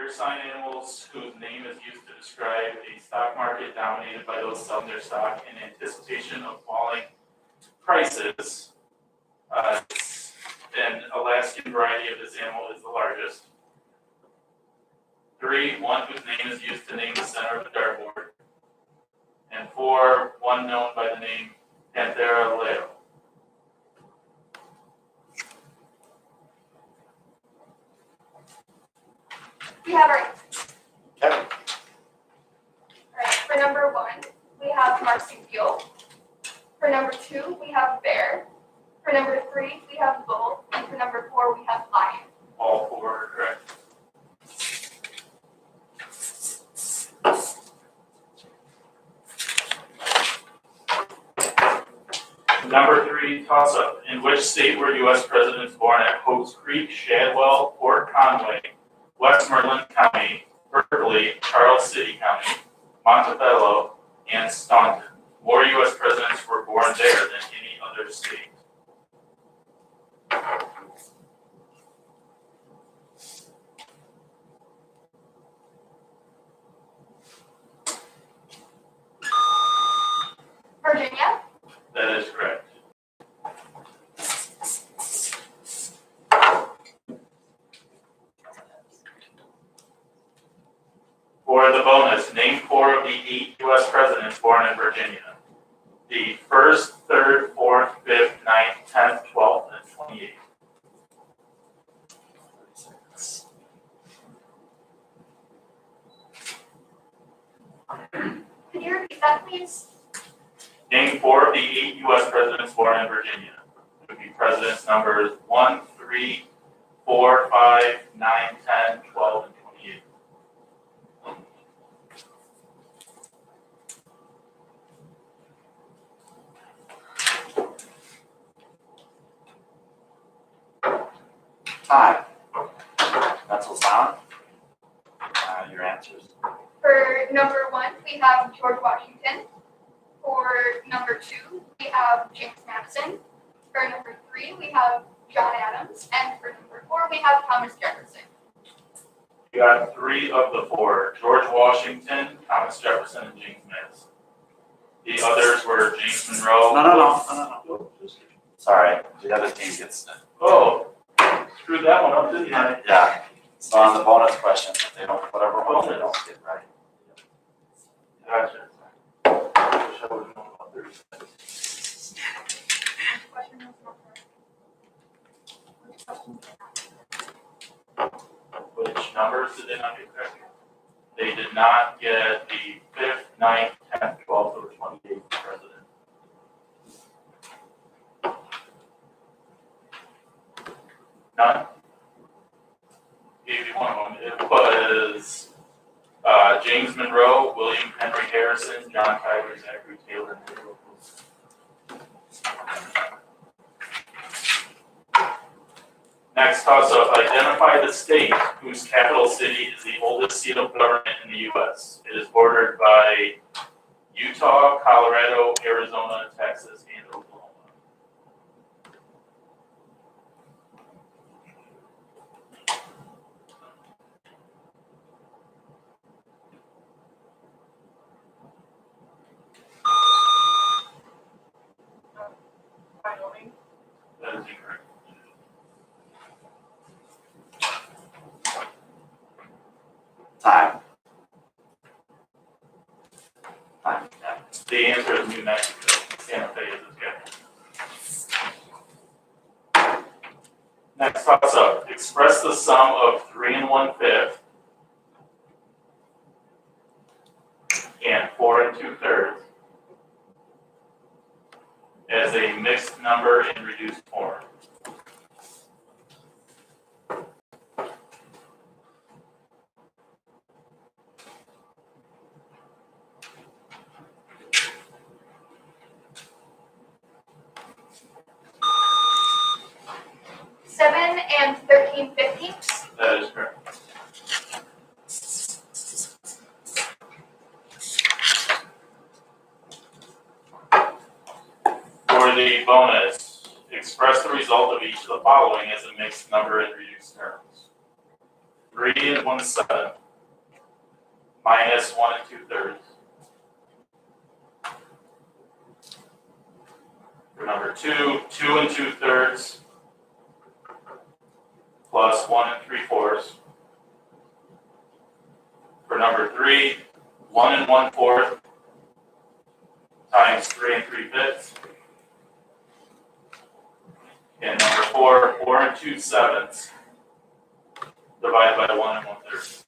Your sign animals whose name is used to describe a stock market dominated by those selling their stock in anticipation of falling prices. An Alaskan variety of this animal is the largest. 3, one whose name is used to name the center of the dartboard. And 4, one known by the name Panthera leo. We have our answers. Okay. All right, for number 1, we have marsupial. For number 2, we have bear. For number 3, we have bull. And for number 4, we have lion. All 4 are correct. Number 3, toss-up. In which state were U.S. presidents born at Hope's Creek, Shadwell, Port Conway, Westmoreland County, Berkeley, Charles City County, Montefello, and Staunton? More U.S. presidents were born there than any other state. Virginia. That is correct. For the bonus, name 4 of the 8 U.S. presidents born in Virginia. The 1st, 3rd, 4th, 5th, 9th, 10th, 12th, and 28th. Could you repeat that, please? Name 4 of the 8 U.S. presidents born in Virginia. It would be presidents numbers 1, 3, 4, 5, 9, 10, 12, and 28. Time. Mental sound. Your answers. For number 1, we have George Washington. For number 2, we have James Madison. For number 3, we have John Adams. And for number 4, we have Thomas Jefferson. You got 3 of the 4: George Washington, Thomas Jefferson, and James Madison. The others were James Monroe. No. Sorry, the other team gets it. Oh, screwed that one up, didn't I? Yeah. So on the bonus question, if they don't, whatever one they don't get right. Gotcha. Wish I would have known about 30 seconds. Question was not correct. Which numbers did they not get correct? They did not get the 5th, 9th, 10th, 12th, or 28th president. None? Gave you one of them. It was James Monroe, William Henry Harrison, John Tyler, Zachary Taylor, and Woodrow Wilson. Next toss-up, identify the state whose capital city is the oldest seat of government in the U.S. It is bordered by Utah, Colorado, Arizona, Texas, and Oklahoma. Wyoming. That is incorrect. Time. Time. Yeah. The answer is New Mexico. Santa Fe is its capital. Next toss-up, express the sum of 3 1/5 and 4 2/3 as a mixed number in reduced form. Seven and 13/15. That is correct. For the bonus, express the result of each of the following as a mixed number in reduced terms. 3 1/7, minus 1 2/3. For number 2, 2 2/3, plus 1 3/4. For number 3, 1 1/4, times 3 3/5. And number 4, 4 2/7, divided by 1 1/3.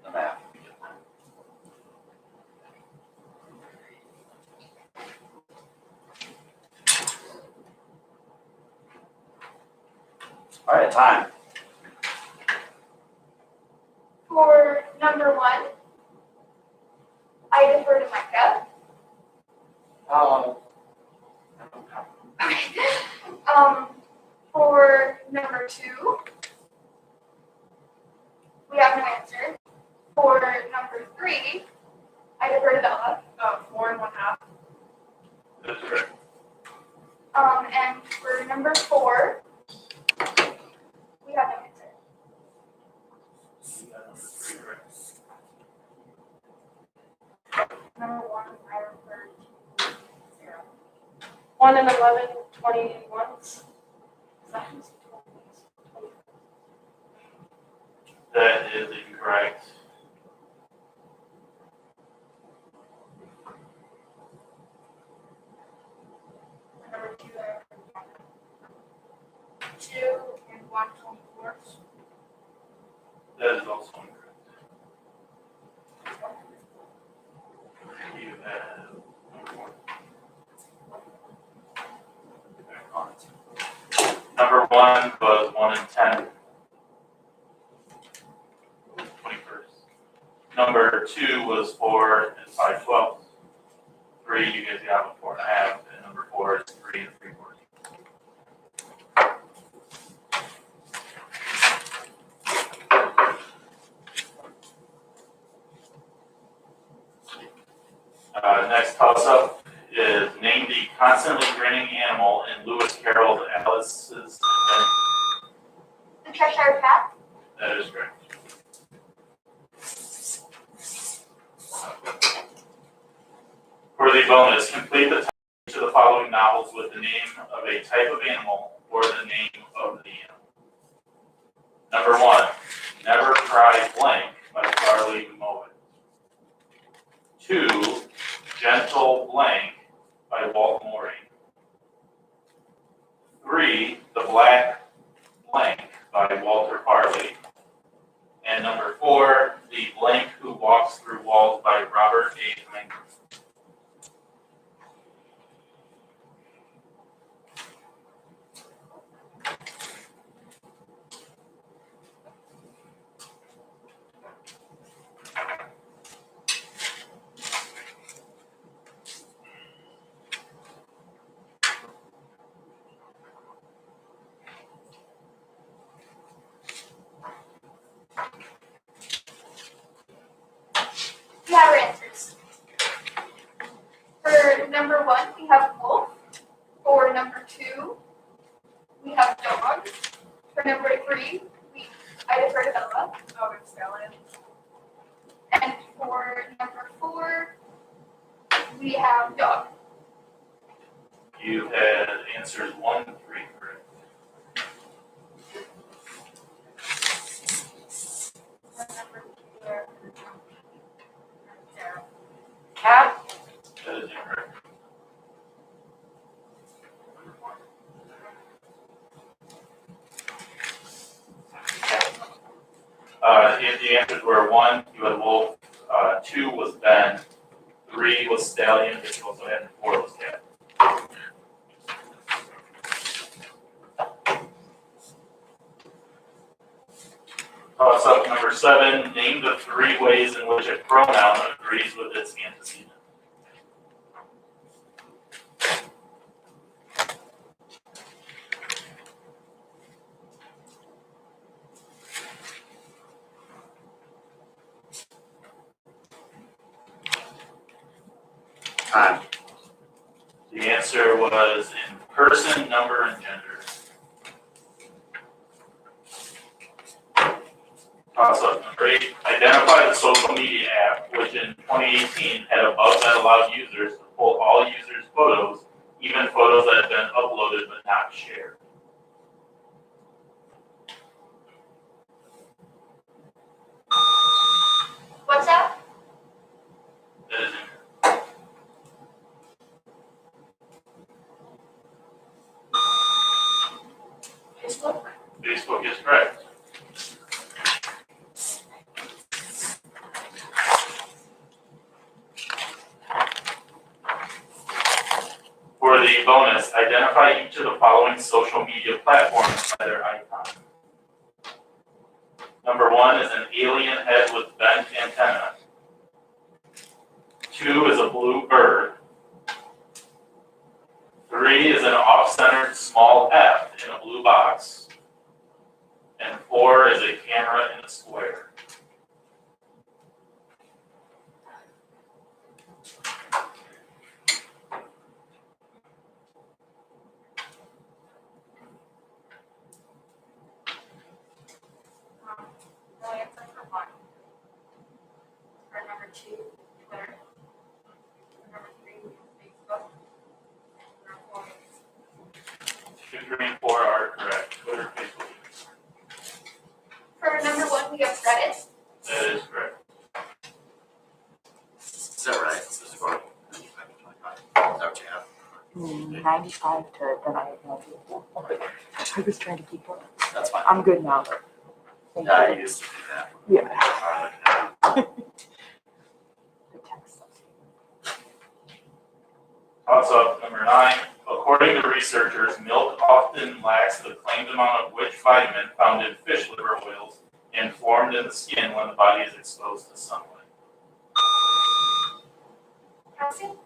The map. All right, time. For number 1, I defer to Micah. Okay. For number 2, we have no answer. For number 3, I defer to Bella. 4 1/2. That's correct. And for number 4, we have no answer. Number 1, I refer to 0. 1 and 11, 21. That is incorrect. Number 2, I refer to 2 and 1, 24. That is also incorrect. You have one more. Number 1 was 1 and 10. 21st. Number 2 was 4 and 5/12. 3, you guys got 4 1/2, and number 4 is 3 and 3/4. Next toss-up is name the constantly grinning animal in Lewis Carroll's Alice's Adventure. The Cheshire Cat. That is correct. For the bonus, complete the each of the following novels with the name of a type of animal or the name of the animal. Number 1, Never Cry Blank by Charlie Mowat. 2, Gentle Blank by Walt Morey. 3, The Black Blank by Walter Farley. And number 4, The Blank Who Walks Through Walls by Robert A. Heinlein. We have our answers. For number 1, we have wolf. For number 2, we have dog. For number 3, I defer to Bella. Oh, it's Bella. And for number 4, we have dog. You had answers 1 and 3 correct. Number 2, I refer to 0. Cat. That is incorrect. the answers were 1, you had Wolf, 2 was Ben, 3 was Stallion, which also had, and 4 was Cat. Toss up number 7, name the 3 ways in which a pronoun agrees with its antecedent. Time. The answer was in person, number, and gender. Toss up number 8, identify the social media app which in 2018 had above that allowed users to pull all users' photos, even photos that had been uploaded but not shared. WhatsApp, That is Facebook? Facebook is correct. For the bonus, identify each of the following social media platforms by their icon. Number 1 is an alien head with bent antenna. 2 is a blue bird. 3 is an off-centered small F in a blue box. And 4 is a camera in a square. No answer for 1. For number 2, Twitter. For number 3, Facebook. Number 4, 2, 3, and 4 are correct. Twitter, Facebook. for number 1, we have Reddit. That is correct. Is that right? This is about 95 to 25. Is that what you have? 95 to then I have no idea. I was trying to keep up. That's fine. I'm good now. Thank Yeah, I you. used to do that. Yeah. The text. Toss up number 9. According to researchers, milk often lacks the claimed amount of which vitamin found in fish liver oils and formed in the skin when the body is exposed to sunlight. Calcium,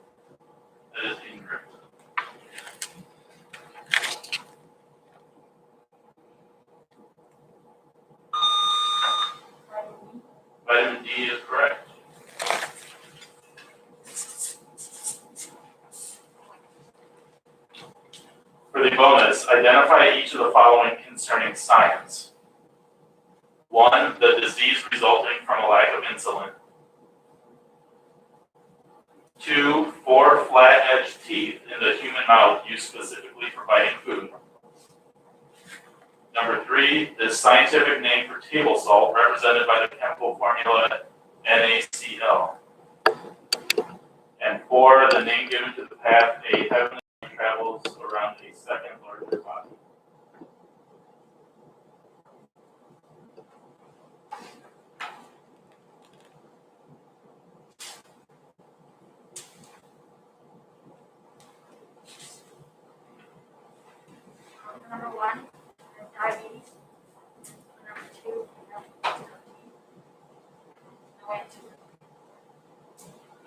That is incorrect. Vitamin D is correct. For the bonus, identify each of the following concerning science. 1, the disease resulting from a lack of insulin. 2, 4 flat-edged teeth in the human mouth used specifically for biting food. Number 3, the scientific name for table salt represented by the chemical formula NaCl. And 4, the name given to the path a heavenly body travels around a second larger body. number 1, diabetes. Number 2, no answer.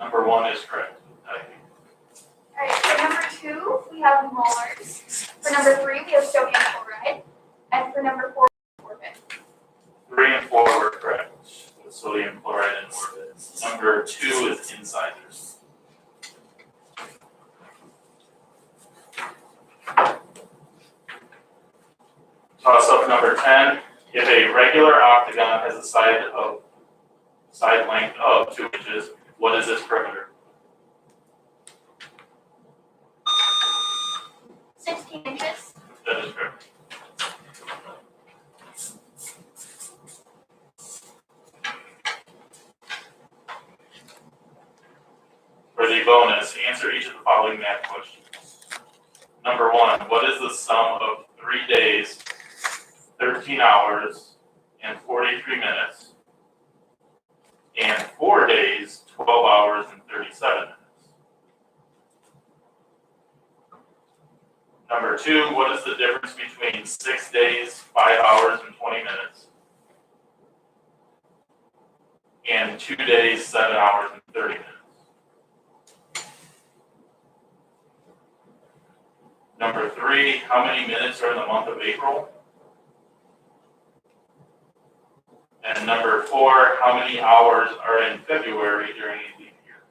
Number 1 is correct. alright, for number 2, we have molars. For number 3, we have sodium chloride. And for number 4, orbit. 3 and 4 were correct, with sodium chloride and orbit. Number 2 is incisors. Toss up number 10. If a regular octagon has a side length of 2 inches, what is its perimeter? 16 inches. That is correct. For the bonus, answer each of the following math questions. Number 1, what is the sum of 3 days, 13 hours, and 43 minutes And 4 days, 12 hours and 37 minutes. Number 2, what is the difference between 6 days, 5 hours and 20 minutes? And 2 days, 7 hours and 30 minutes. Number 3, how many minutes are in the month of April? And number 4, how many hours are in February during a leap year?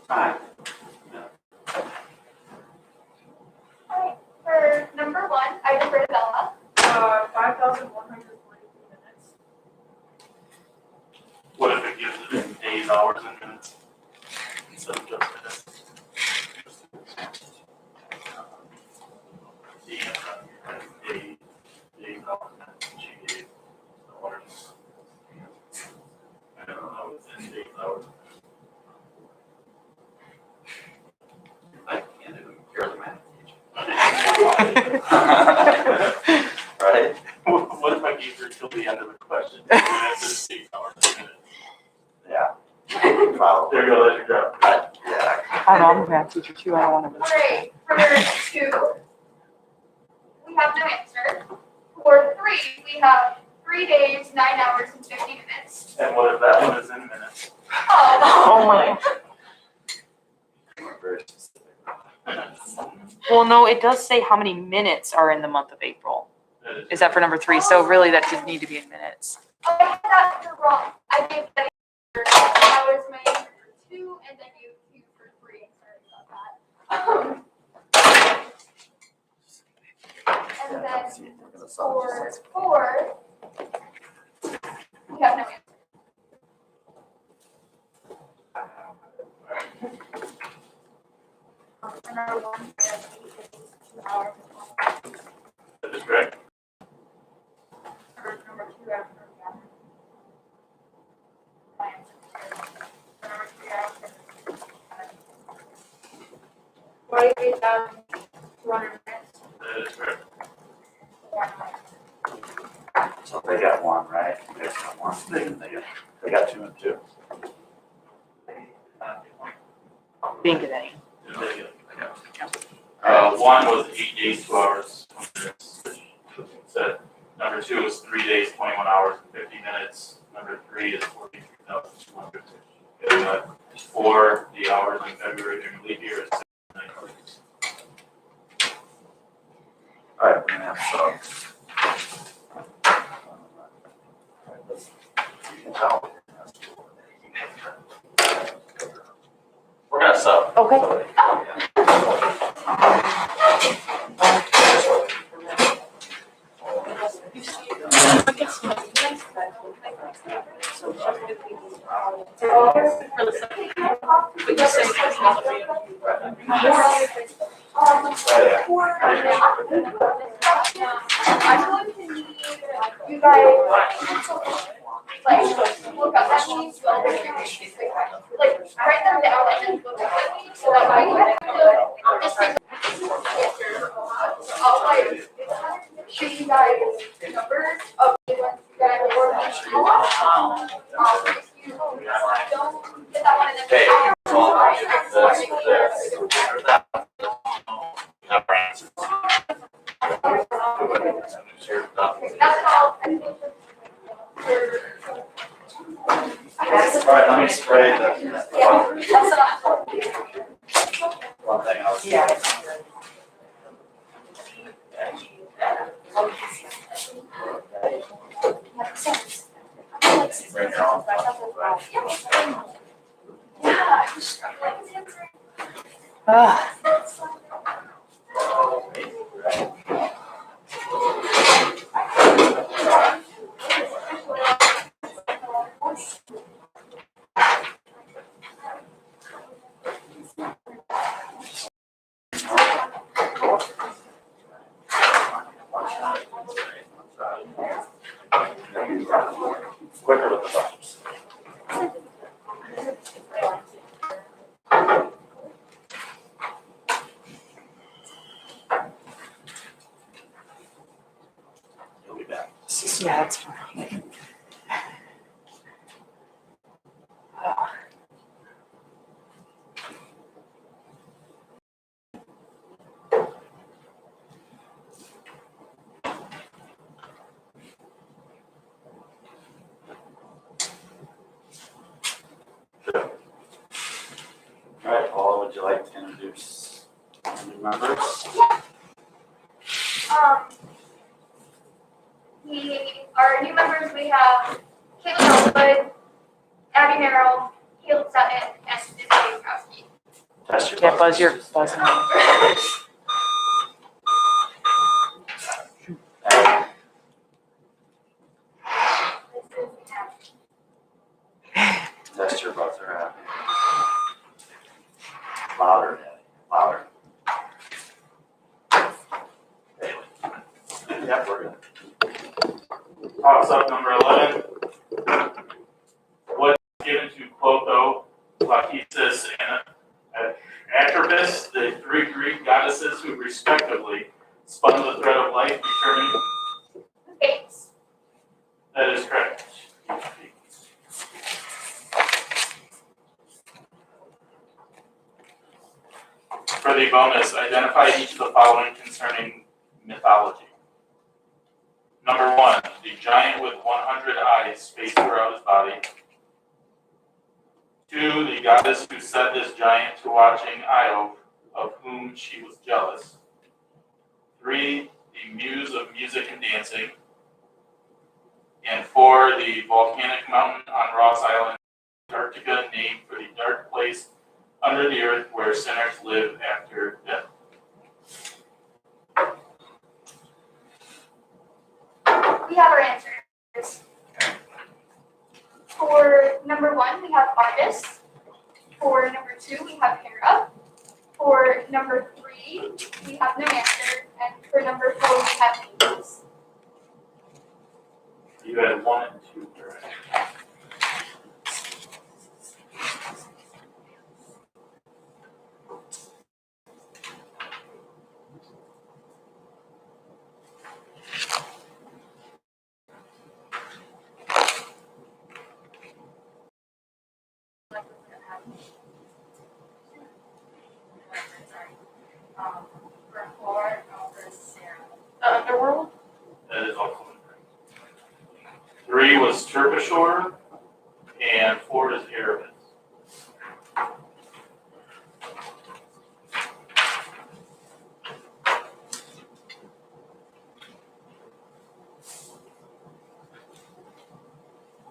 Time. Alright, for number 1, I defer to Bella. 5,143 minutes. What if it gives it in days, hours, and minutes? Instead of just minutes? Days, hours, minutes, she gave hours. I don't know, it's in days, hours. I can't even hear the math teacher. Right? What if I gave her till the end of the question? You answer days, hours, and minutes. Yeah. Probably. There you go, that's your job. Yeah. I know, I'm a math teacher too, I don't want to. Alright, for 2, we have no answer. For 3, we have 3 days, 9 hours, and 50 minutes. And what if that one is in minutes? Oh my. We're very specific. Well, no, it does say how many minutes are in the month of April. Is that for number 3? So really that should need to be in minutes. I had that wrong. I gave that answer. That was my answer for 2, and then you 2 for 3. Sorry about that. And then for 4, we have no answer. For number 1, we have 8 days, 2 hours, and 20 minutes. That is correct. For number 2, I have no answer. My answer. For number 3, I have 48,200 minutes. That is correct. So they got 1, right? They got 1. They got 2 and 2. Didn't get any. One was 8 days, 2 hours, 20 minutes. Said number 2 was 3 days, 21 hours, and 50 minutes. Number 3 is 43,200. And 4, the hours in February during leap year is 9 hours. All right, we're gonna have subs. All right, let's- you can tell. We're gonna sub. Okay. I'm going to need you guys, like, look up that means, like, write them down and then look up that means, so that I can just take I'll like shoot you guys numbers of the ones that I or if you don't get that one and then. Hey, That's all. grade, that's the one That's what I thought. one thing I was. Bring your own. Yeah, I'm struggling with answering. Ah, Quicker with the buttons. You'll be back. yeah, that's fine. Ah. All right, Paula, would you like to introduce new members? Our new members, we have Caleb Elwood, Abby Merrill, Caleb Sutton, and Izzy Kowski. Test your Yeah, buzz your buzzing. Test your buzzer out. Louder, Daddy, louder. Yep, we're good. Toss up number 11. What is given to Clotho, Lachesis, and Atropos, the three Greek goddesses who respectively spun the thread of life, determining? Fates. That is correct. For the bonus, identify each of the following concerning mythology. Number 1, the giant with 100 eyes spaced throughout his body. 2, the goddess who set this giant to watching Io, of whom she was jealous. 3, the muse of music and dancing. And 4, the volcanic mountain on Ross Island, Antarctica, named for the dark place under the earth where sinners live after death. We have our answers. For number 1, we have artists. For number 2, we have Hera. For number 3, we have no answer. And for number 4, we have angels. You had 1 and 2 correct. For 4, over Sarah. The underworld? That is also incorrect. 3 was Terpsichore, and 4 is Erebus.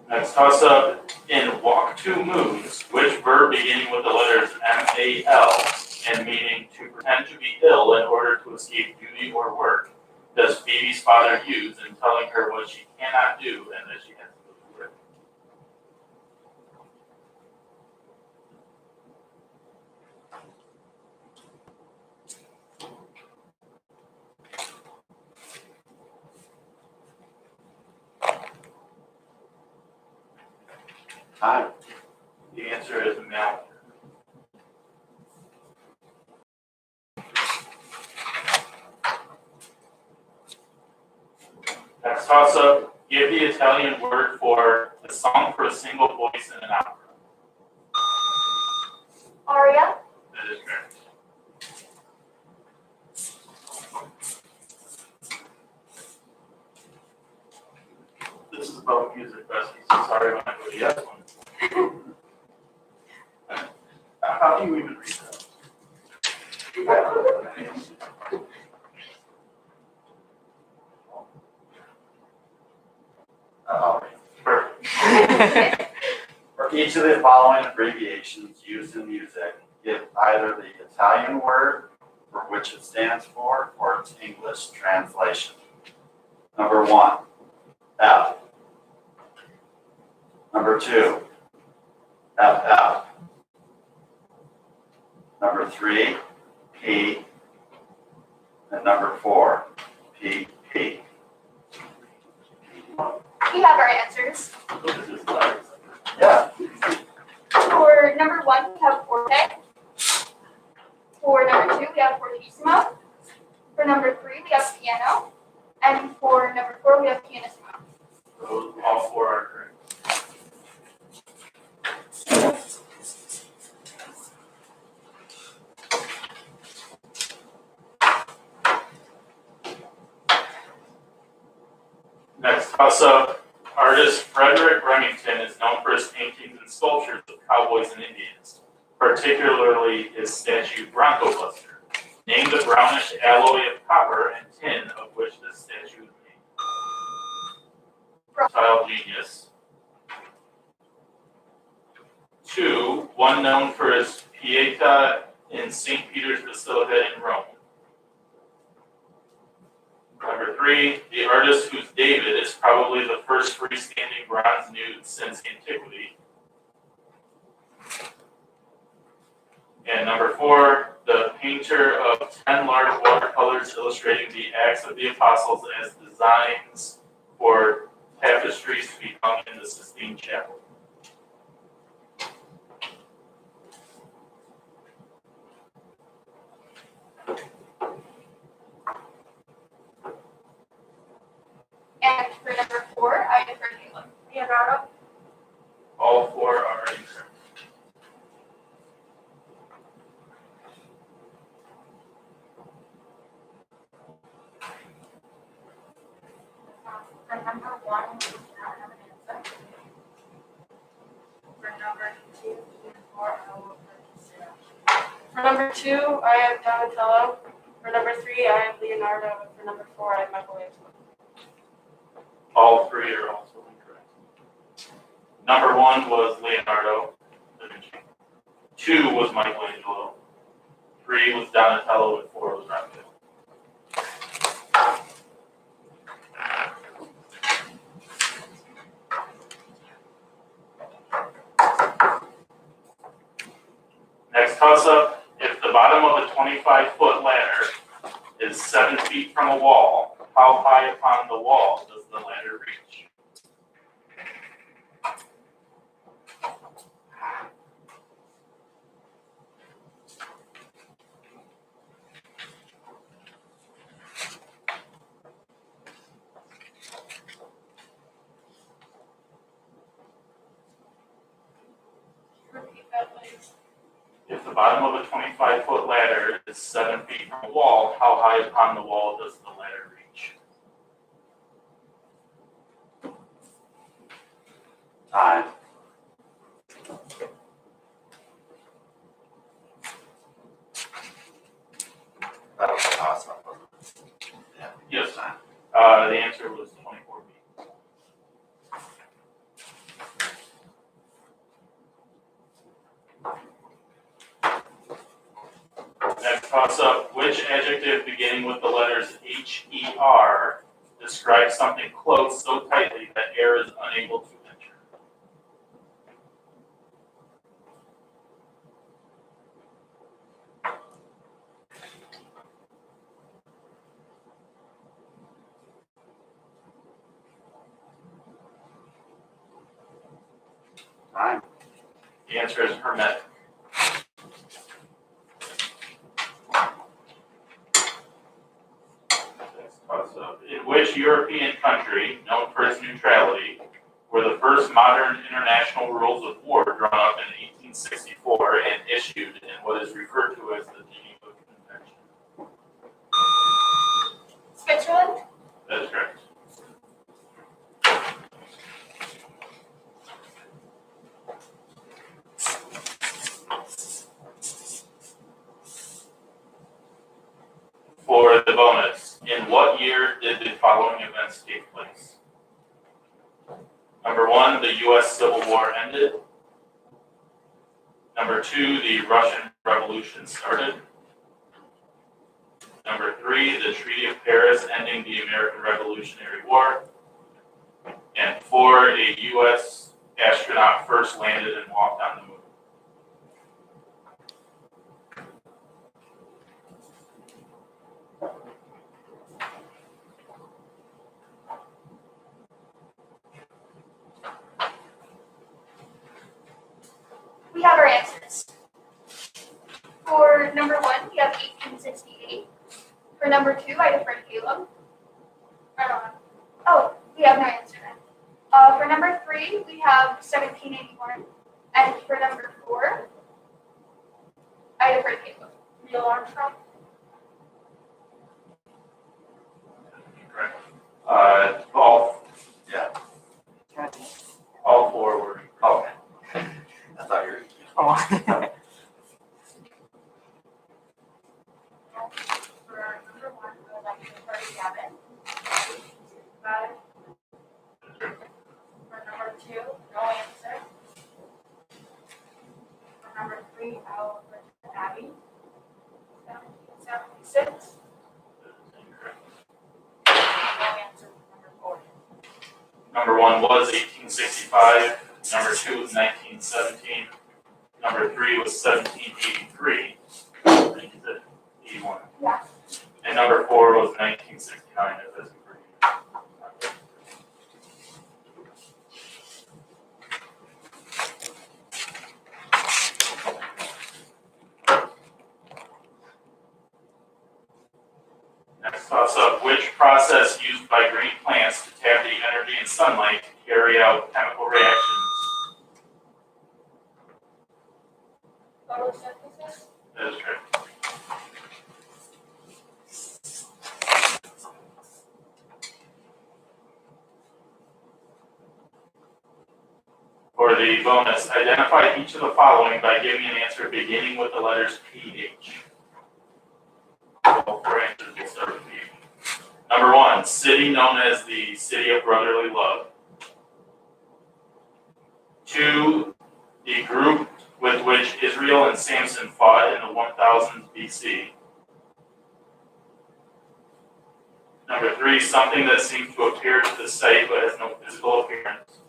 Next toss up, in Walk Two Moons, which verb beginning with the letters M-A-L and meaning to pretend to be ill in order to escape duty or work does Phoebe's father use in telling her what she cannot do and that she has to go to work? Hi. The answer is Mal. Next toss up, give the Italian word for the song for a single voice in an opera. Aria. That is correct. This is about music, Bessie, so sorry when I go to yes one. how do you even read that? Perfect. For each of the following abbreviations used in music, give either the Italian word for which it stands for or its English translation. Number 1, F. Number 2, FF. Number 3, P. And number 4, PP. We have our answers. Yeah. For number 1, we have forte. For number 2, we have fortissimo. For number 3, we have piano. And for number 4, we have pianissimo. Those all 4 are correct. Next toss-up. Artist Frederick Remington is known for his paintings and sculptures of cowboys and Indians, particularly his statue Bronco Buster. Name the brownish alloy of copper and tin of which this statue is made. Tile genius. 2, one known for his Pieta in St. Peter's Basilica in Rome. Number 3, the artist whose David is probably the first freestanding bronze nude since antiquity. And number 4, the painter of 10 large watercolors illustrating the Acts of the Apostles as designs for tapestries to be hung in the Sistine Chapel. And for number 4, I defer to Leonardo. All 4 are incorrect. For number 1, we do not have an answer. For number 2, 3, and 4, I will put Sarah. For number 2, I have Donatello. For number 3, I have Leonardo. And for number 4, I have Michelangelo. All 3 are also incorrect. Number 1 was Leonardo da Vinci. 2 was Michelangelo. 3 was Donatello, and 4 was Raphael. Next toss-up, if the bottom of a 25-foot ladder is 7 feet from a wall, how high upon the wall does the ladder reach? Repeat that, please. If the bottom of a 25-foot ladder is 7 feet from a wall, how high upon the wall does the ladder reach? Time. That was a toss-up, wasn't it? Yeah. Yes. Time. The answer was 24 feet. Next toss-up, which adjective beginning with the letters H-E-R describes something closed so tightly that air is unable to enter? Time. The answer is hermetic. Next toss-up, in which European country, known for its neutrality, were the first modern international rules of war drawn up in 1864 and issued in what is referred to as the Geneva Convention? Switzerland. That is correct. in what year did the following events take place? Number 1, the U.S. Civil War ended. Number 2, the Russian Revolution started. Number 3, the Treaty of Paris ending the American Revolutionary War. And 4, a U.S. astronaut first landed and walked on the moon. We have our answers. For number 1, we have 1868. For number 2, I defer to Caleb. Oh, we have no answer then. For number 3, we have 1781. And for number 4, I defer to Caleb. Neil Armstrong. Correct. Yeah, All 4 were. okay. I thought you were. Oh. For number 1, I would like to refer to Gavin. For number 2, no answer. For number 3, I will refer to Abby. 76. No answer for number 4. Number 1 was 1865. Number 2 was 1917. Number 3 was 1783. I think you said 81. Yeah. And number 4 was 1969. If that's correct. Next toss up, which process used by green plants to tap the energy and sunlight to carry out chemical reactions? Photosynthesis. That is correct. For the bonus, identify each of the following by giving an answer beginning with the letters PH. All 4 answers will start with P. Number 1, city known as the City of Brotherly Love. 2, the group with which Israel and Samson fought in the 1000s BC. Number 3, something that seems to appear to the sight but has no physical appearance.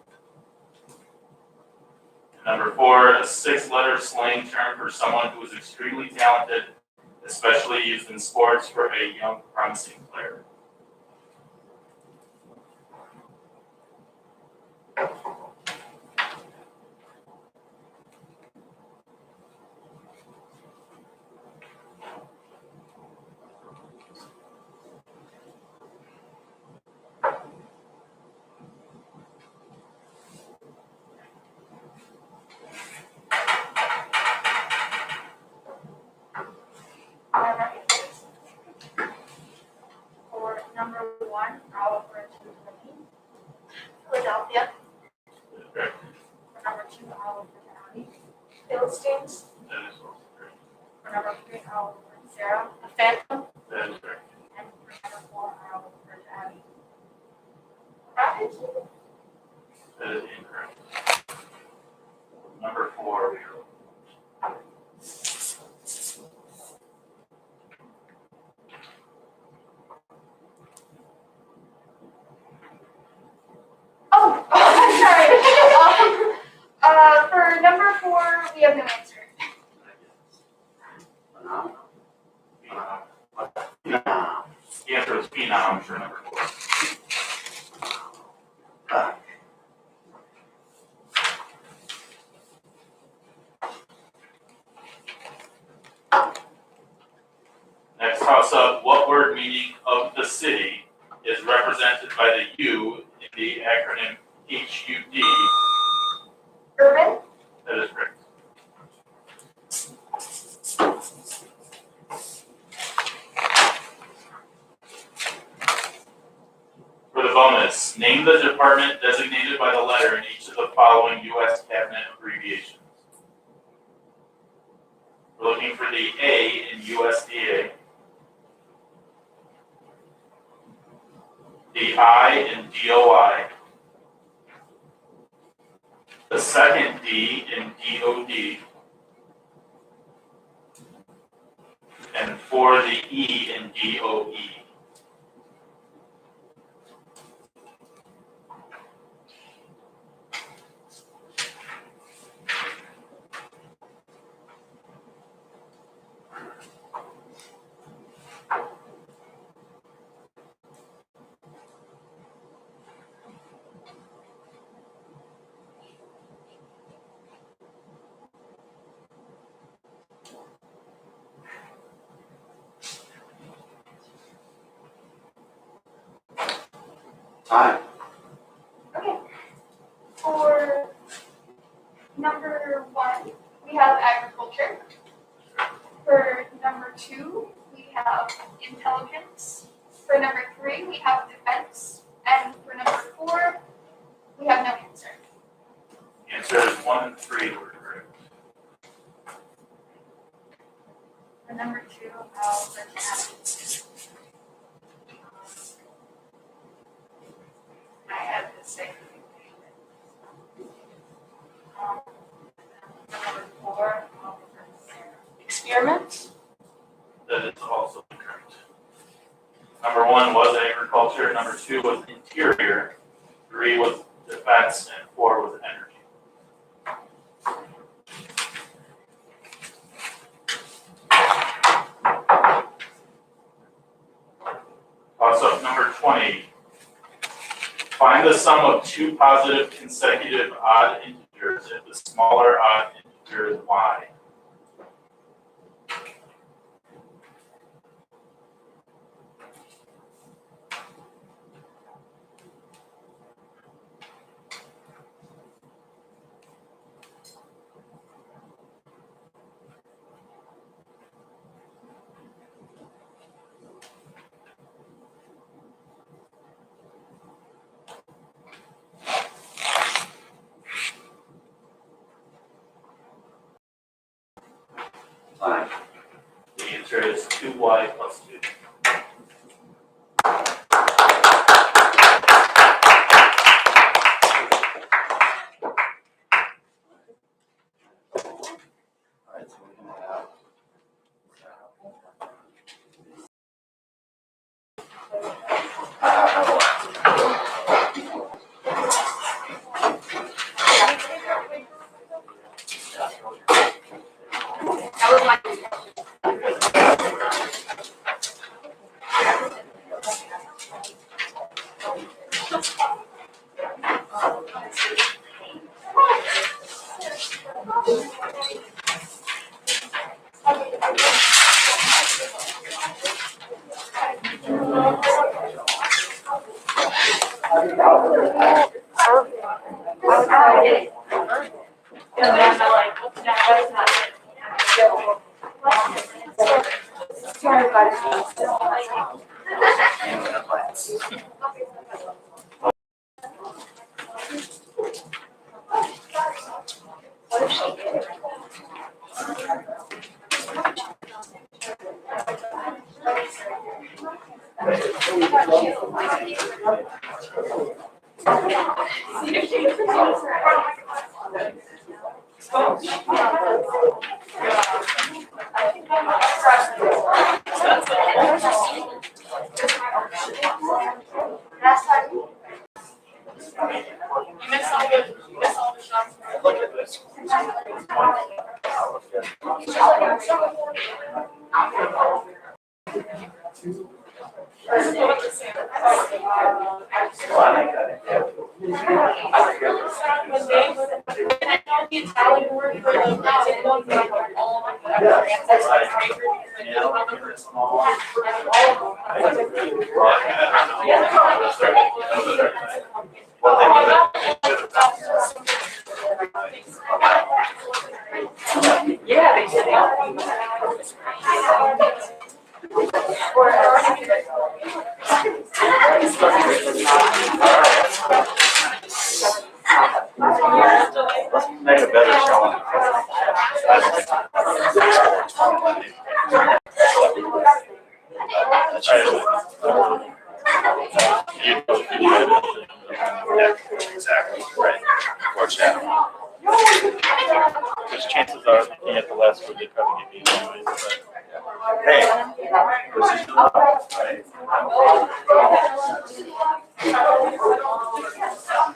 Number 4, a 6-letter slang term for someone who is extremely talented, especially used in sports for a young, promising player. For number 1, I will refer to Lily. Philadelphia. That is correct. For number 2, I will refer to Abby. Philistines. That is also correct. For number 3, I will refer to Sarah. A phantom. That is correct. And for number 4, I will refer to Abby. Rabbit. That is incorrect. Number 4, we are. Oh, sorry. For number 4, we have no answer. The answer is phenom for number 4. Next toss up, what word meaning of the city is represented by the U in the acronym HUD? Urban. That is correct. For the bonus, name the department designated by the letter in each of the following U.S. cabinet abbreviations. We're looking for the A in USDA. the I in DOI, the second D in DOD, and for the E in DOE. Time. Okay. For number 1, we have agriculture. For number 2, we have intelligence. For number 3, we have defense. And for number 4, we have no answer. Answer is 1 and 3 were correct. For number 2, I'll search that. I have the same. Number 4, I'll search Experiments? That is also correct. Number 1 was agriculture, number 2 was interior, 3 was defense, and 4 was energy. Toss up number 20. Find the sum of 2 positive consecutive odd integers if the smaller odd integer is y. Time. The answer is 2y plus 2. Alright, so we're gonna have. That was my last time. You missed all the shots. Look at this. Well, I think that, yeah. I was really sad when they didn't know the Italian word for the music one, but all of them. Yeah, right. Yeah, look at this small one. I think it's really broad. Well, Yeah, they did. let's make a better showing. That's usually. that's what they probably get me anyways, but. Hey, this is your love, right?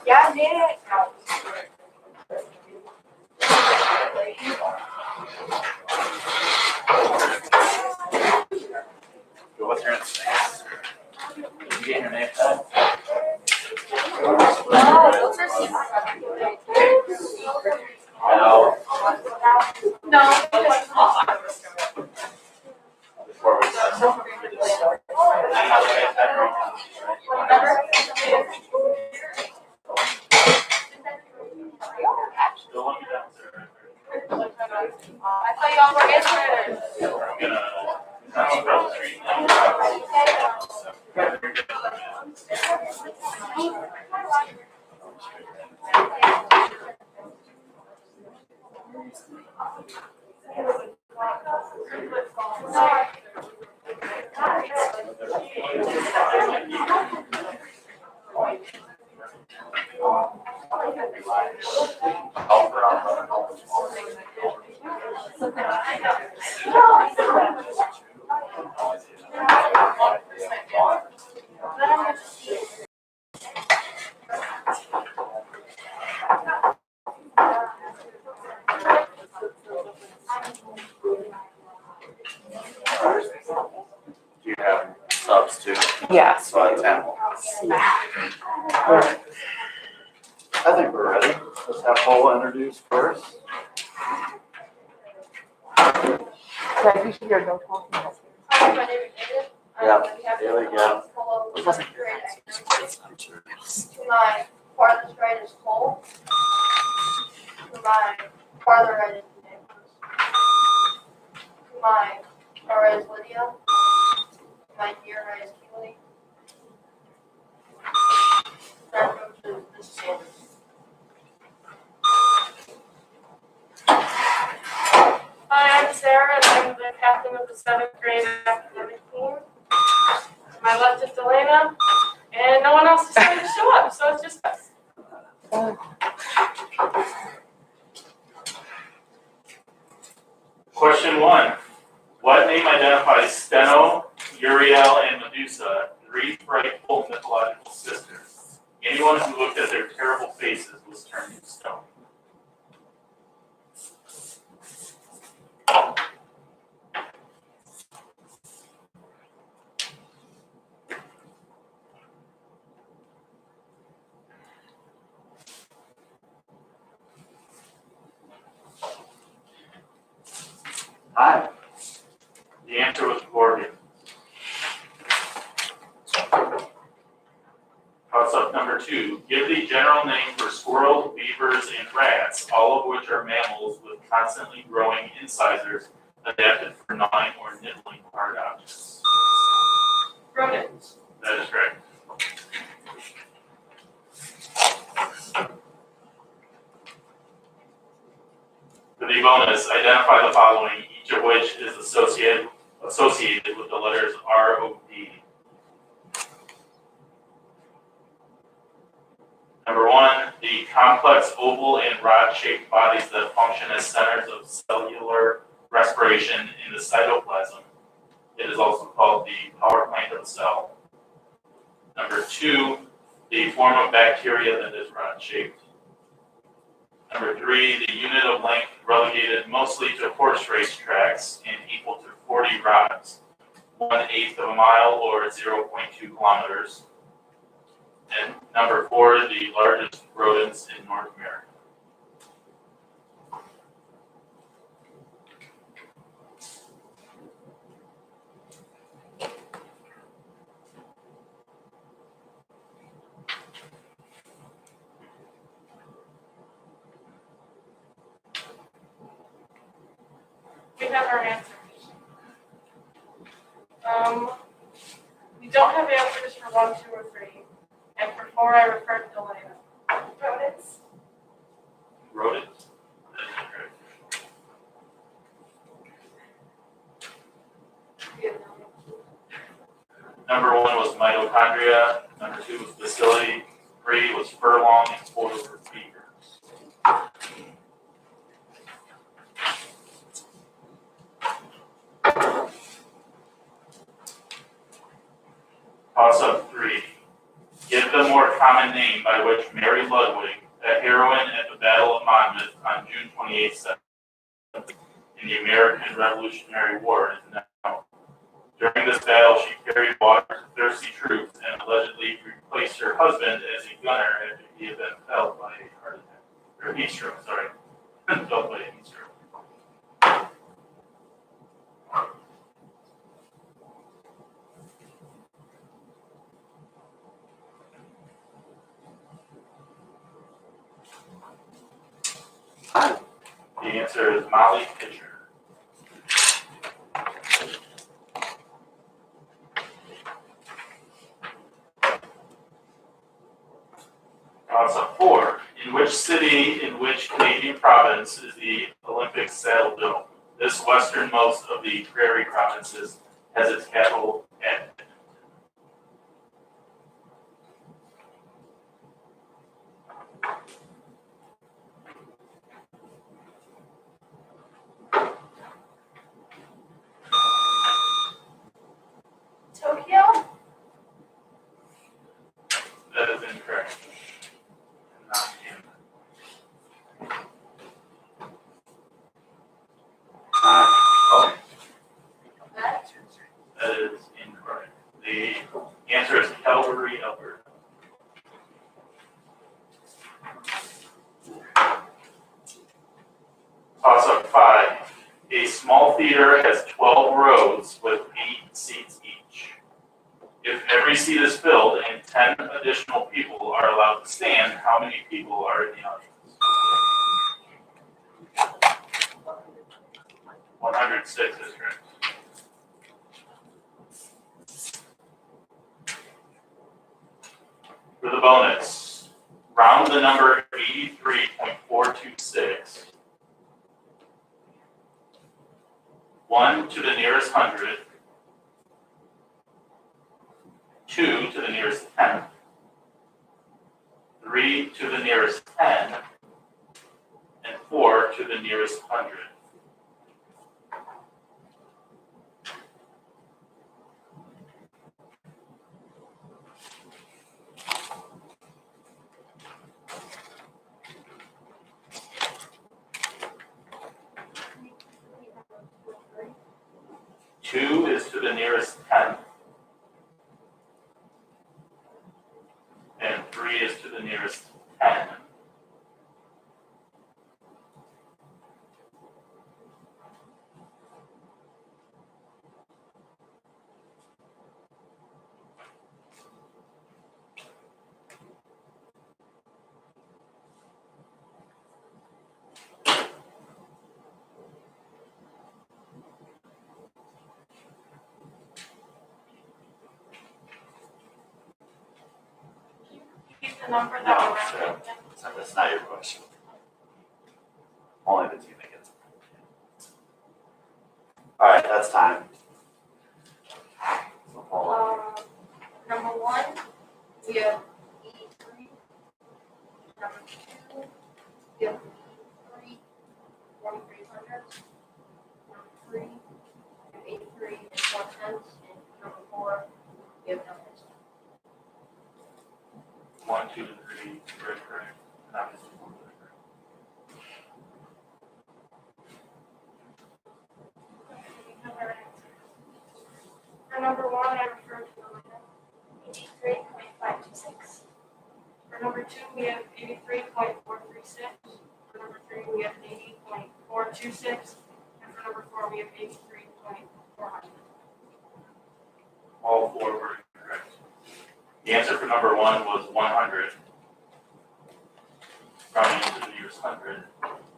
Yeah, Nick. What's your instinct? Did you get your name tag? No. No. Before we start. Still want me downstairs. I thought y'all were answering. I'm gonna, cross the street now. Do you have subs too? Yeah. So I 10. Alright. I think we're ready. Let's have Paul introduce first. Greg, you should hear no talking. Hi, my name is David. Yeah, there we go. It wasn't. To my farthest right is Cole. To my farther right is Nicholas. To my far right is Lydia. To my near right is Keely. Our coach is Mrs. Sanders. Hi, I'm Sarah, and I'm the captain of the 7th grade academic team. To my left is Delana, and no one else decided to show up, so it's just us. Question 1. What name identifies Steno, Uriel, and Medusa, three frightful mythological sisters? Anyone who looked at their terrible faces was turned to stone. Hi. The answer was Gorgon. Toss-up number 2. Give the general name for squirrels, beavers, and rats, all of which are mammals with constantly growing incisors adapted for gnawing or nibbling hard objects. Rodents. That is correct. For the bonus, identify the following, each of which is associated with the letters R-O-D. Number 1, the complex oval and rod-shaped bodies that function as centers of cellular respiration in the cytoplasm. It is also called the power plant of the cell. Number 2, the form of bacteria that is rod-shaped. Number 3, the unit of length relegated mostly to horse race tracks and equal to 40 rods, 1/8 of a mile or 0.2 kilometers. And number 4, the largest rodents in North America. We have our answers. We don't have answers for 1, 2, or 3. And for 4, I referred to Delana. Rodents. Rodents? That is correct. Number 1 was mitochondria. Number 2 was bacilli. 3 was furlong, and 4 were beavers. common name by which Mary Ludwig, a heroine at the Battle of Monmouth on June 28, in the American Revolutionary War, is known. During this battle, she carried water to thirsty troops and allegedly replaced her husband as a gunner after he had been felled by a heart attack, or heat stroke, sorry, felled by a heat stroke. The answer is Molly Pitcher. Toss-up 4. In which city, in which Canadian province is the Olympic Saddle Dome? This westernmost of the prairie provinces has its capital at Tokyo? That is incorrect. Not Canada. That? That is incorrect. The answer is Calgary, Alberta. Toss-up 5. A small theater has 12 rows with 8 seats each. If every seat is filled and 10 additional people are allowed to stand, how many people are in the audience? 106 is correct. For the bonus, round the number 83.426. 1 to the nearest hundred, 2 to the nearest tenth, 3 to the nearest 10, and 4 to the nearest hundred. Two is to the nearest tenth, and 3 is to the nearest 10. Keep the number that No, we're sure. rounding. That's not your question. Only the team that gets it. All right, that's time. So hold on. Number 1, we have 83. Number 2, we have 83, 1,300. Number 3, we have 83 and 4/10. And number 4, we have nothing. 1, 2, and 3, very correct. And obviously 4 very correct. For number 1, I refer to the line 83.526. For number 2, we have 83.436. For number 3, we have 80.426. And for number 4, we have 83.400. All 4 were incorrect. The answer for number 1 was 100. Rounding to the nearest 100.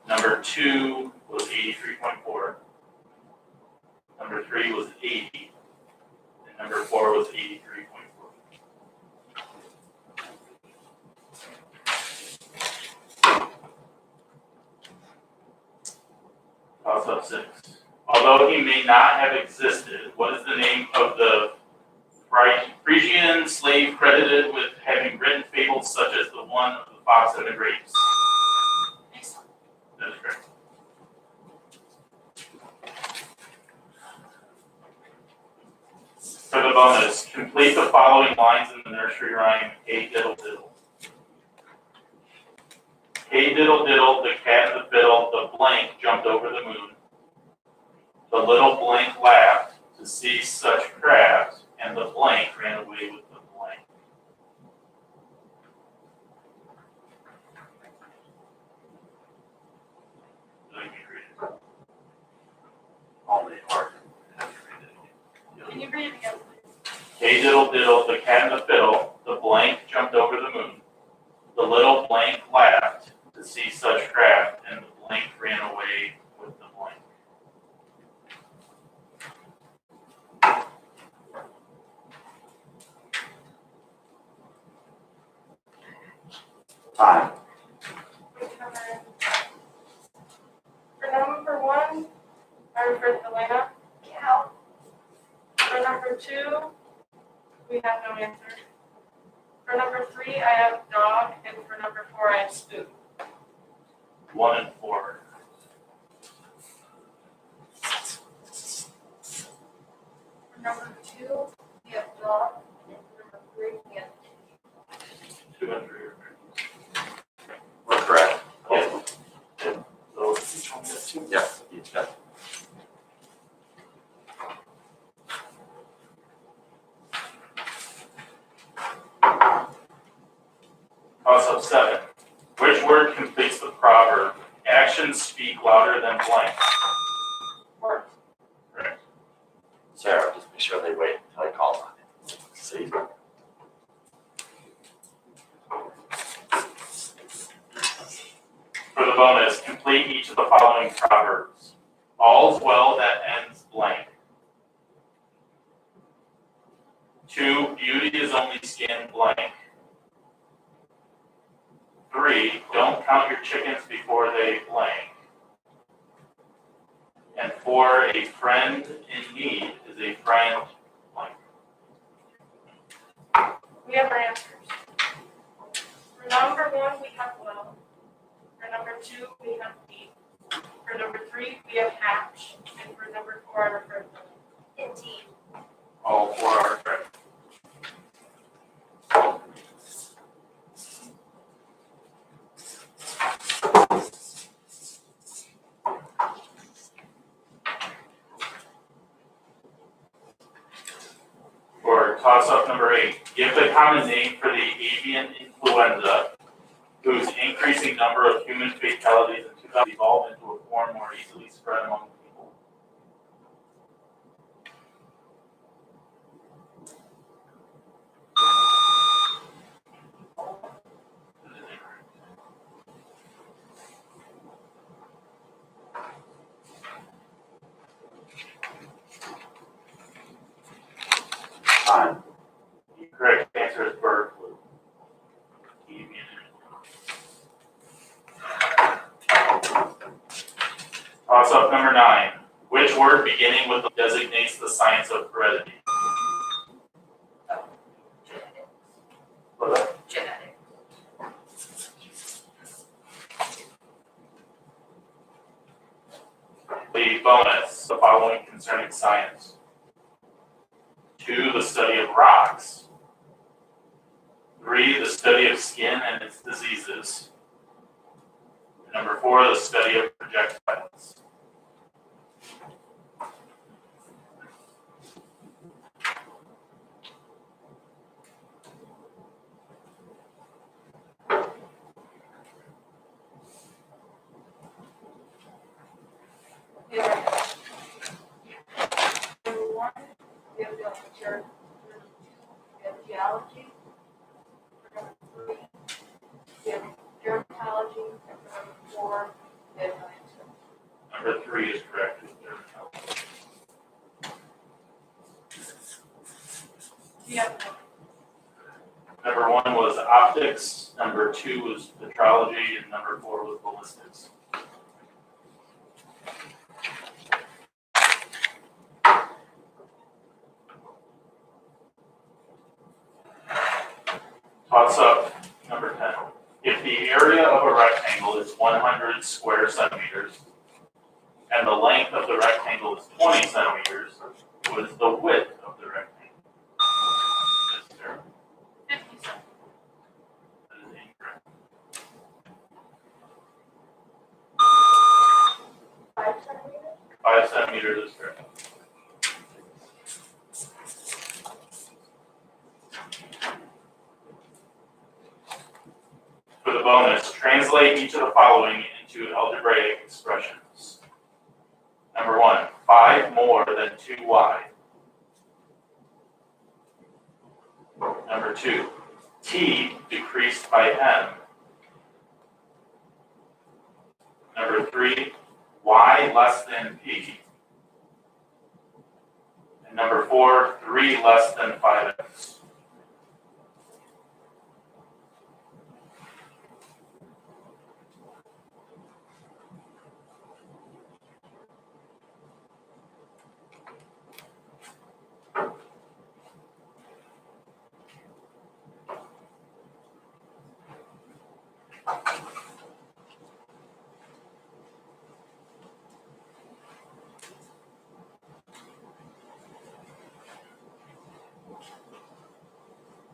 Number 2 was 83.4. Number 3 was 80. And number 4 was 83.4. Toss-up 6. Although he may not have existed, what is the name of the Phrygian slave credited with having written fables such as the one of the fox and the grapes? That is correct. For the bonus, complete the following lines in the nursery rhyme, A Diddle Diddle. diddle diddle, the cat and the fiddle, the blank jumped over the moon. The little blank laughed to see such craft, and the blank ran away with the blank. Let me read it. Only part. Can you read it again, please? Hey diddle diddle, the cat and the fiddle, the blank jumped over the moon. The little blank laughed to see such craft, and the blank ran away with the blank. Time. We cover. For number one, I refer to Elena. Cow. For number two, we have no answer. For number three, I have dog, and for number four, I have spoon. 1 and 4. For number two, we have dog, and for number three, we have 2 and 3 are correct. We're correct. So each one gets 2. Yes, each got. Toss up 7. Which word completes the proverb? Actions speak louder than blank. Word. Correct. Sarah, just make sure they wait until I call on it. See? For the bonus, complete each of the following proverbs. All's well that ends blank. 2, beauty is only skin blank. 3, don't count your chickens before they blank. And 4, a friend in need is a friend blank. We have our answers. For number one, we have well. For number two, we have deep. For number three, we have hatch. And for number four, I refer to them. Indeed. All 4 are correct. For toss-up number 8, give the common name for the avian influenza, whose increasing number of human fatalities in 2000 evolved into a form more easily spread among people. Time. The correct answer is bird flu. Avian influenza. Toss-up number 9. Which word beginning with designates the science of heredity? Genetics. What's that? Genetics. The bonus, the following concerning science. 2, the study of rocks. 3, the study of skin and its diseases. And number 4, the study of projectiles. We have our number one, we have geology. Number two, we have geology. For number three, we have dermatology. And for number four, we have no answer. Number 3 is correct. We have Number 1 was optics, number 2 was petrology, and number 4 was ballistics. Toss up number 10. If the area of a rectangle is 100 square centimeters and the length of the rectangle is 20 centimeters, what is the width of the rectangle? Yes, sir. 50 cents. That is incorrect. That is correct. For the bonus, translate each of the following into algebraic expressions. Number 1, 5 more than 2y. Number 2, t decreased by m. Number 3, y less than p. And number 4, 3 less than 5x.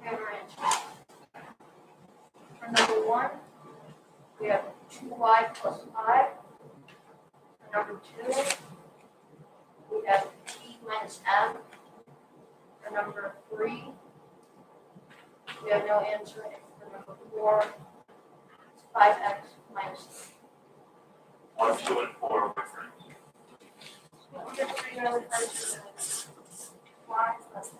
We have our answers. For number 1, we have 2y plus 5. For number 2, we have t minus m. For number 3, we have no answer. And for number 4, it's 5x minus 3. 1, 2, and 4 were correct. Y plus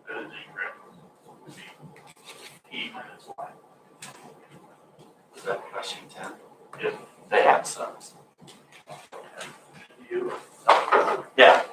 That is incorrect. Would be p minus y. Is that question 10? Yes. They have sums. You. Yeah.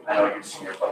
I know you've seen your phone.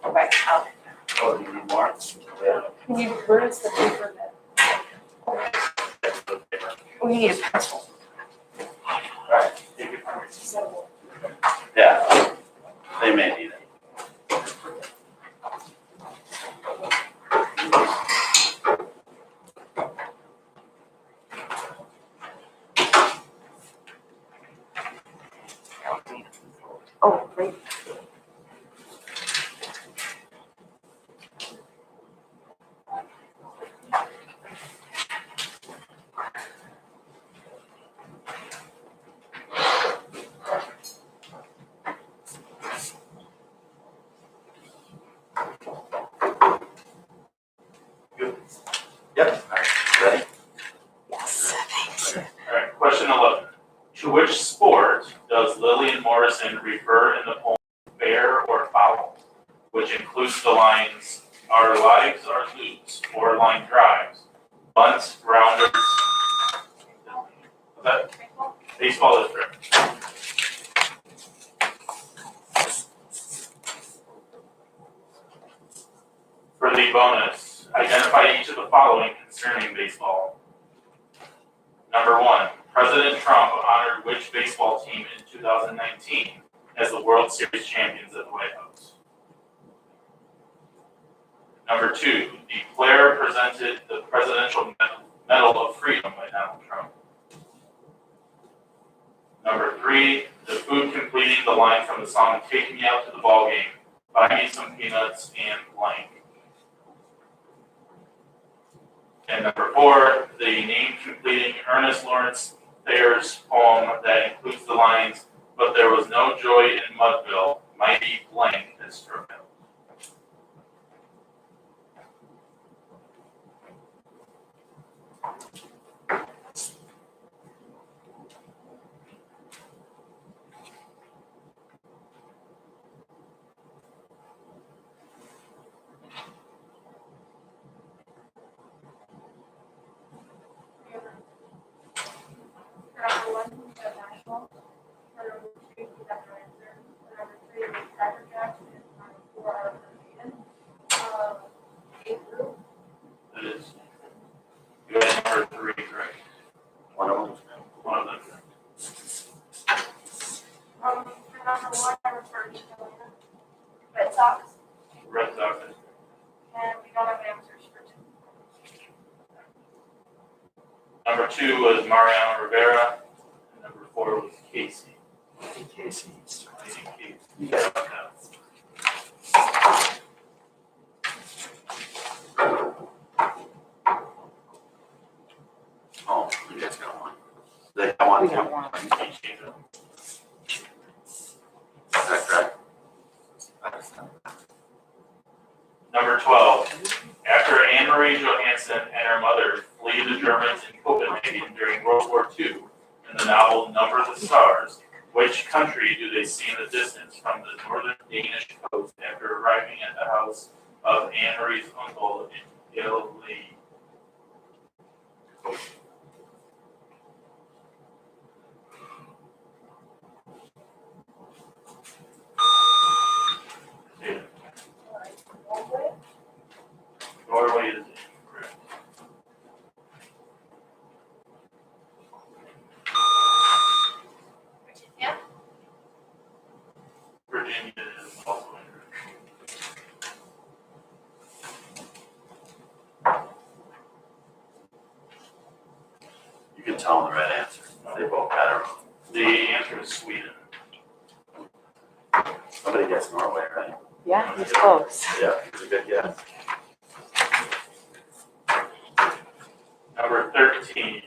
Okay, Oh, you need more? Yeah. where is the paper? Oh, you need a pencil. Right. Take it from me. Yeah. They may need it. Oh, great. Good. Yep. All right. Ready? Yes, thanks. All right, question 11. To which sport does Lillian Morrison refer in the poem Fair or Foul, which includes the lines, our lives are loops, 4-line drives, bunts, rounders. Is that baseball is correct. For the bonus, identify each of the following concerning baseball. Number 1, President Trump honored which baseball team in 2019 as the World Series champions at the White House? Number 2, the player presented the Presidential Medal of Freedom by Donald Trump. Number 3, the food completing the line from the song Take Me Out to the Ball Game, Buy Me Some Peanuts and blank. And number 4, the name completing Ernest Lawrence Thayer's poem that includes the lines, "But there was no joy in Mudville, mighty blank has struck him." For number one, we have national. For number two, we have no answer. For number three, we have Cracker Jacks. And for number four, are Maiden. Eight group. That is, you had number 3 correct. One of them. One of them. For number one, I refer to Atlanta. Red Sox. Red Sox. And we don't have answers for two. Number 2 was Mariano Rivera. And number 4 was Casey. Casey. You got it. Oh, you guys got one. They got one. We got one. Is that correct? Number 12, after Anne Marie Johansen and her mother flee the Germans in Copenhagen during World War II, in the novel Number the Stars, which country do they see in the distance from the northern Danish coast after arriving at the house of Anne Marie's uncle in Italy? Norway is incorrect. Yeah. Virginia is also incorrect. You can tell them the right answer. They both got it wrong. The answer is Sweden. Somebody gets Norway, right? Yeah, it's close. Yeah, it's a good guess. Number 13.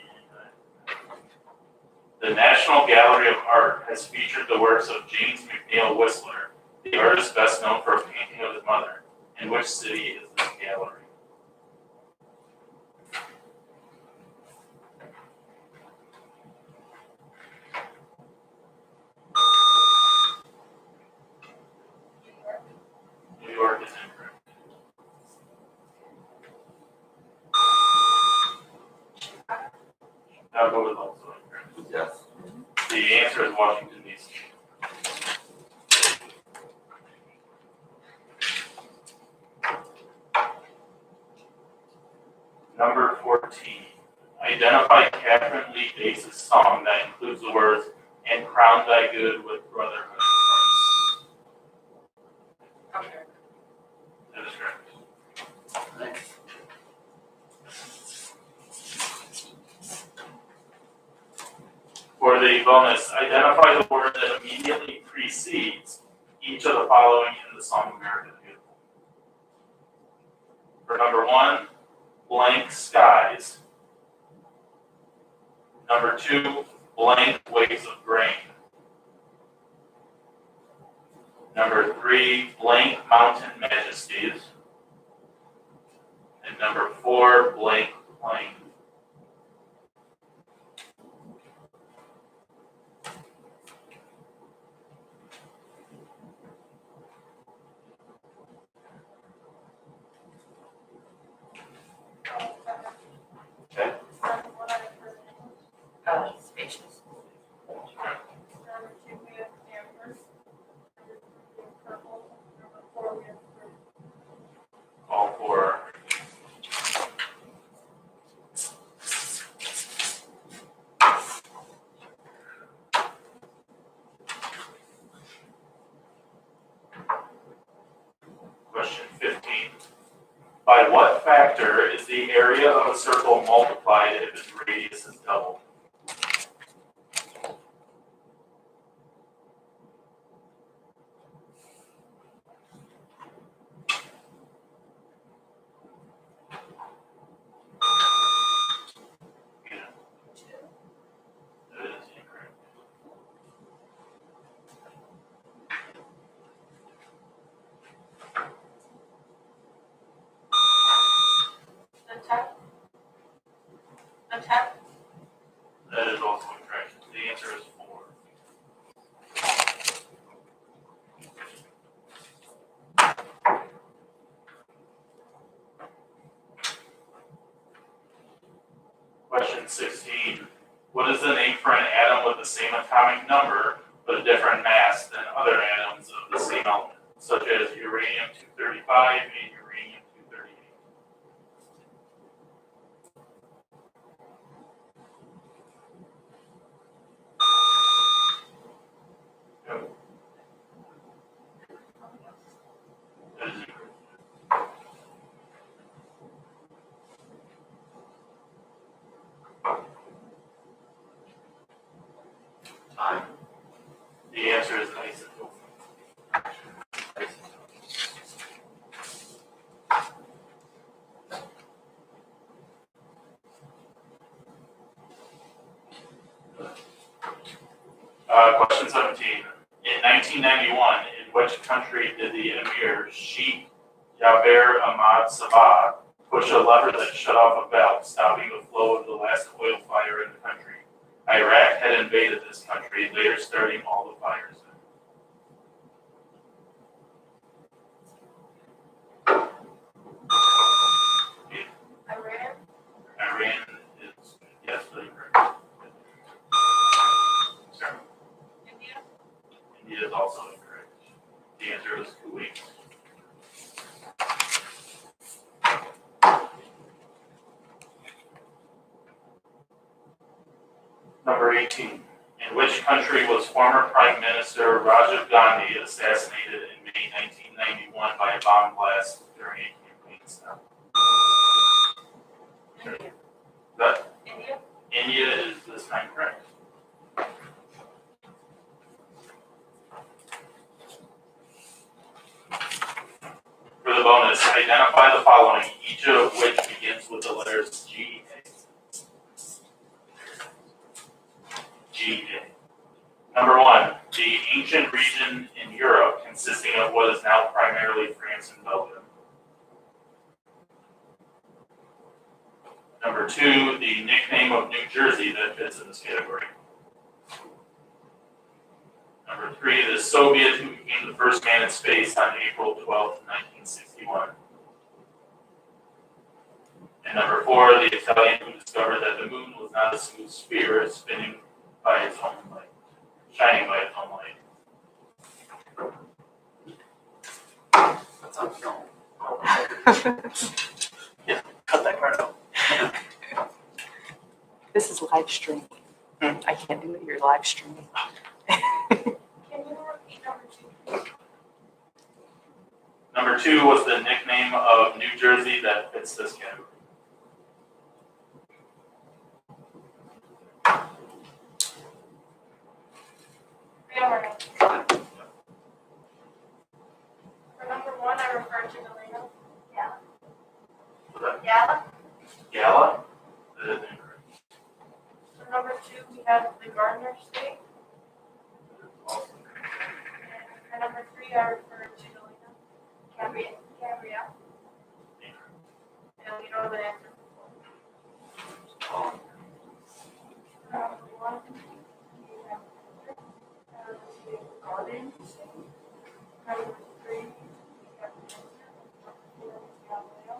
The National Gallery of Art has featured the works of James McNeill Whistler, the artist best known for a painting of his mother. In which city is this gallery? New York is incorrect. Chicago is also incorrect. Yes. The answer is Washington, D.C. Number 14. Identify Catherine Lee Bass's song that includes the words, "And crown thy good with brotherhood of Christ." That is correct. Thanks. For the bonus, identify the word that immediately precedes each of the following in the song America the Beautiful. For number 1, blank skies. Number 2, blank waves of grain. Number 3, blank mountain majesties. And number 4, blank plain. Okay. Spacious. Number two, we have amber. Number three, we have purple. Number four, we have blue. All 4. Question 15. By what factor is the area of a circle multiplied if its radius is doubled? The 10th. That is also incorrect. The answer is 4. Question 16. What is the name for an atom with the same atomic number but a different mass than other atoms of the same element, such as uranium-235 and uranium-238? Go. That is incorrect. Time. The answer is isotope. Question 17. In 1991, in which country did the Emir Sheikh Jaber Ahmad Sabah push a lever that shut off a valve, stopping the flow of the last oil fire in the country? Iraq had invaded this country, later starting all the fires. Iran. Iran is, yes, but incorrect. Sorry. India. India is also incorrect. The answer is Kuwait. Number 18. In which country was former Prime Minister Rajiv Gandhi assassinated in May 1991 by a bomb blast during a campaign stop? India. That India. India is this time correct. For the bonus, identify the following, each of which begins with the letters G. G. Number 1, the ancient region in Europe consisting of what is now primarily France and Belgium. Number 2, the nickname of New Jersey that fits in this category. Number 3, the Soviet who became the first man in space on April 12, 1961. And number 4, the Italian who discovered that the moon was not a smooth sphere spinning by its own light, shining by its own light. That's unknown. Yeah, cut that part out. This is live streaming. I can't do it, you're live streaming. Can you repeat number 2? Number 2 was the nickname of New Jersey that fits this category. For number 1, I refer to Galena. Gala. Gala? That is incorrect. For number 2, we have the Gardner State. Also incorrect. And for number 3, I refer to Galena. Gabrielle. And we don't have an answer. Oh, For number 1, we have Garden State. Number 3, we have Galileo.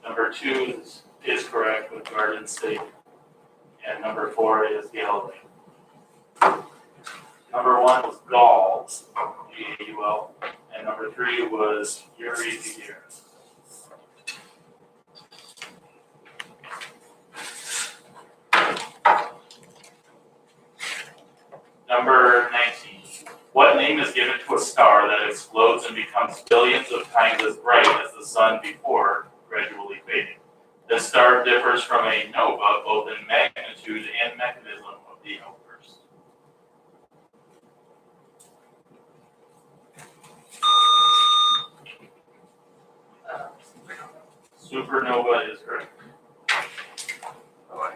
Number 2 is correct with Garden State. And number 4 is Galilee. Number 1 was Gaul, G-A-U-L. And number 3 was Yuri Gagarin. Number 19. What name is given to a star that explodes and becomes billions of times as bright as the sun before gradually fading? This star differs from a nova both in magnitude and mechanism of the outburst. Supernova is correct. boy.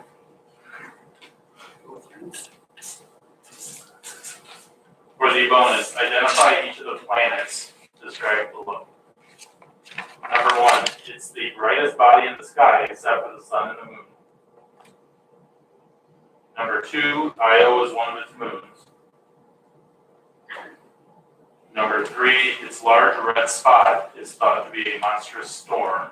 For the bonus, identify each of the planets described below. Number 1, it's the brightest body in the sky except for the sun and the moon. Number 2, Io is one of its moons. Number 3, its large red spot is thought to be a monstrous storm.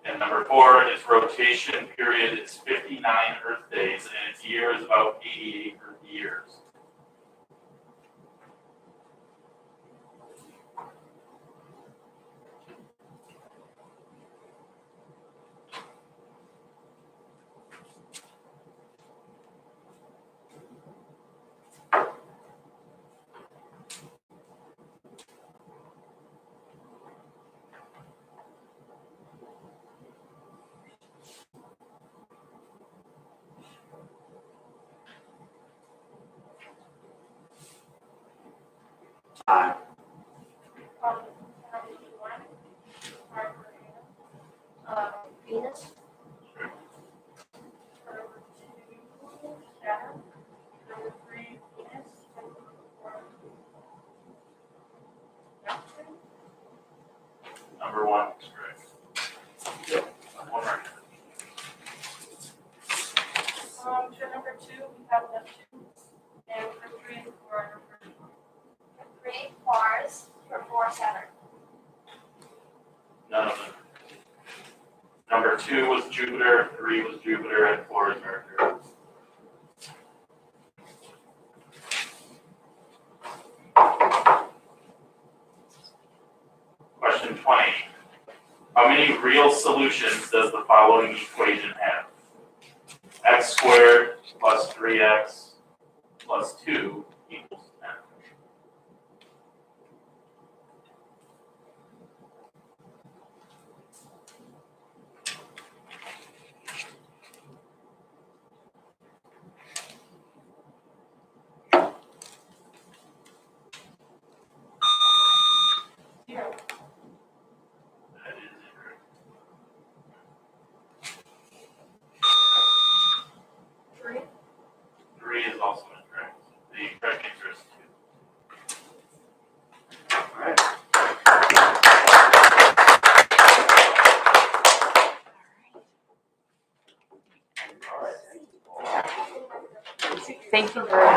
And number 4, its rotation period is 59 Earth days, and its year is about 88 Earth years. Time. Venus. Saturn. Number 3, Venus. And number 4, Neptune. Number 1 is correct. One right. For number 2, we have Neptune. And for 3 and 4 are number 3, Mars. For 4, Saturn. None of them. Number 2 was Jupiter, 3 was Jupiter, and 4 is Mercury. Question 20. How many real solutions does the following equation have? X squared plus 3x plus 2 equals 10. zero. That is incorrect. 3. 3 is also incorrect. The correct answer is 2. All right. All right. Thank you very much.